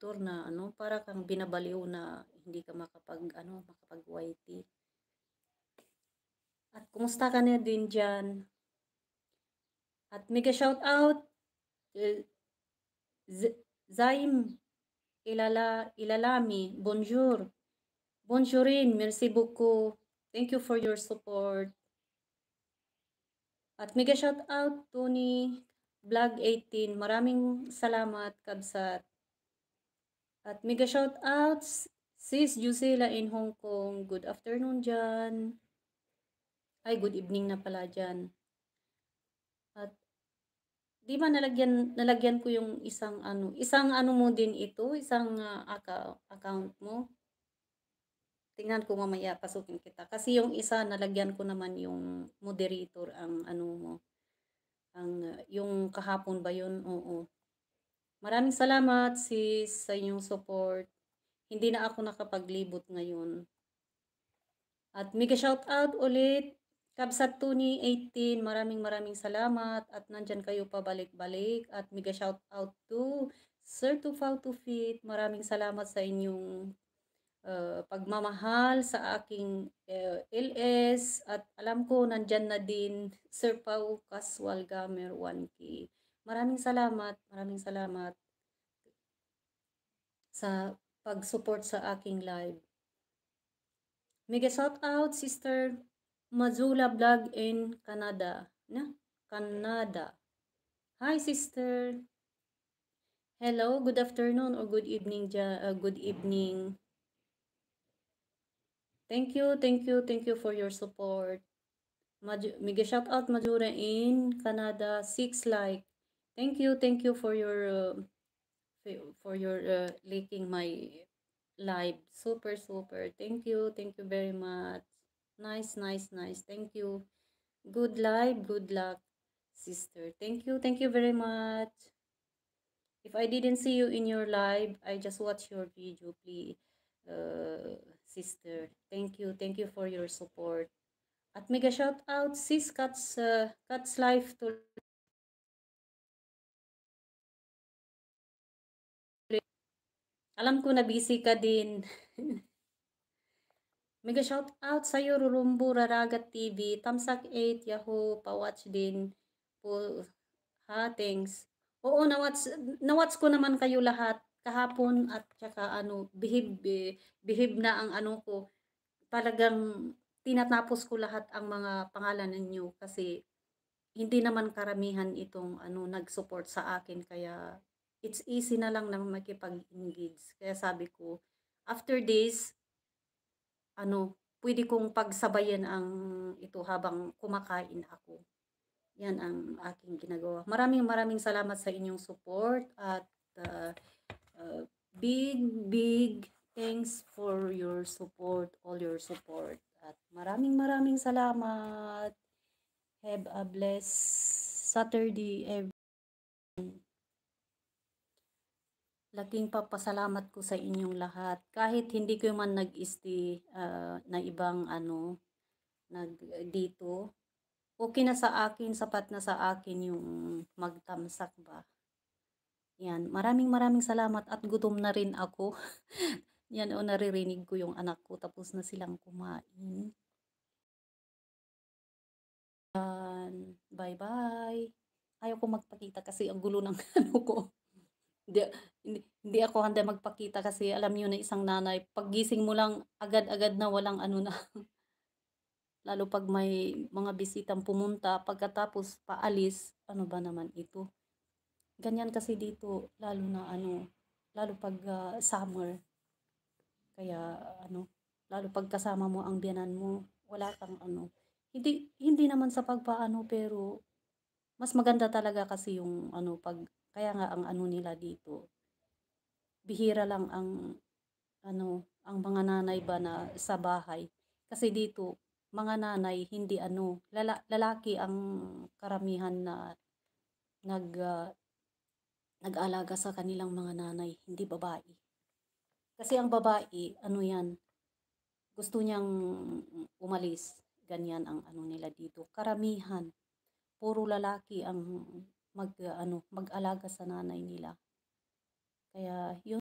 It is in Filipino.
moderator na ano, para kang binabaliw na hindi ka makapag-YT. At kumusta ka na din dyan? At mega shout out, Zaim Ilalami, bonjour. Bonjourin, merci beaucoup. Thank you for your support. At mega shout out, Tony Vlog 18. Maraming salamat, Kabsat. At mega shout out, Sis Jusela in Hong Kong. Good afternoon dyan. Ay, good evening na pala dyan. At di ba nalagyan ko yung isang ano mo din ito, isang account mo. Tingnan ko mamaya, pasukin kita. Kasi yung isa, nalagyan ko naman yung moderator ang ano mo. Yung kahapon ba yun? Oo. Maraming salamat sis sa inyong support. Hindi na ako nakapaglibot ngayon. At mega shout out ulit, Kabsat Tuni 18, maraming salamat at nandyan kayo pabalik-balik. At mega shout out to Sir Tufaw to Fit, maraming salamat sa inyong pagmamahal sa aking LS. At alam ko nandyan na din Sir Pau Kaswal Gamer 1K. Maraming salamat sa pag-support sa aking live. Mega shout out Sister Mazula Vlog in Canada. Canada. Hi sister. Hello, good afternoon or good evening. Good evening. Thank you for your support. Mega shout out Majura in Canada, 6 like. Thank you for your liking my live. Super. Thank you very much. Nice. Thank you. Good live, good luck, sister. Thank you very much. If I didn't see you in your live, I just watch your video, please, sister. Thank you for your support. At mega shout out sis Cat's Life to alam ko na busy ka din. Mega shout out sa iyo Rurumbo Raragat TV, Tamsak 8, Yahoo, pa-watch din po. Ha, thanks. Oo, na-watch ko naman kayo lahat kahapon at saka behave na ang ano ko. Talagang tinatapos ko lahat ang mga pangalan ninyo kasi hindi naman karamihan itong nag-support sa akin, kaya it's easy na lang na makipag-engage. Kaya sabi ko, after this, pwede kong pagsabayan ang ito habang kumakain ako. Yan ang aking ginagawa. Maraming salamat sa inyong support at big thanks for your support, all your support. At maraming salamat. Have a blessed Saturday, everyone. Laking papasalamat ko sa inyong lahat. Kahit hindi ko man nag-stay na ibang dito. Okay na sa akin, sapat na sa akin yung magtamsak ba. Yan, maraming salamat at gutom na rin ako. Yan, naririnig ko yung anak ko, tapos na silang kumain. Bye. Ayaw ko magpakita kasi ang gulo ng ko. Hindi ako handa magpakita kasi alam niyo na isang nanay, paggising mo lang agad-agad na walang na. Lalo pag may mga bisitang pumunta, pagkatapos paalis, ano ba naman ito? Ganyan kasi dito, lalo pag summer. Kaya lalo pag kasama mo ang biyanan mo, wala kang Hindi naman sa pagpaano, pero mas maganda talaga kasi yung kaya nga ang nila dito. Bihira lang ang ang mga nanay ba na sa bahay. Kasi dito, mga nanay, hindi lalaki ang karamihan na nag-alaga sa kanilang mga nanay, hindi babae. Kasi ang babae, gusto niyang umalis. Ganyan ang nila dito. Karamihan, puro lalaki ang mag-alaga sa nanay nila. Kaya yun.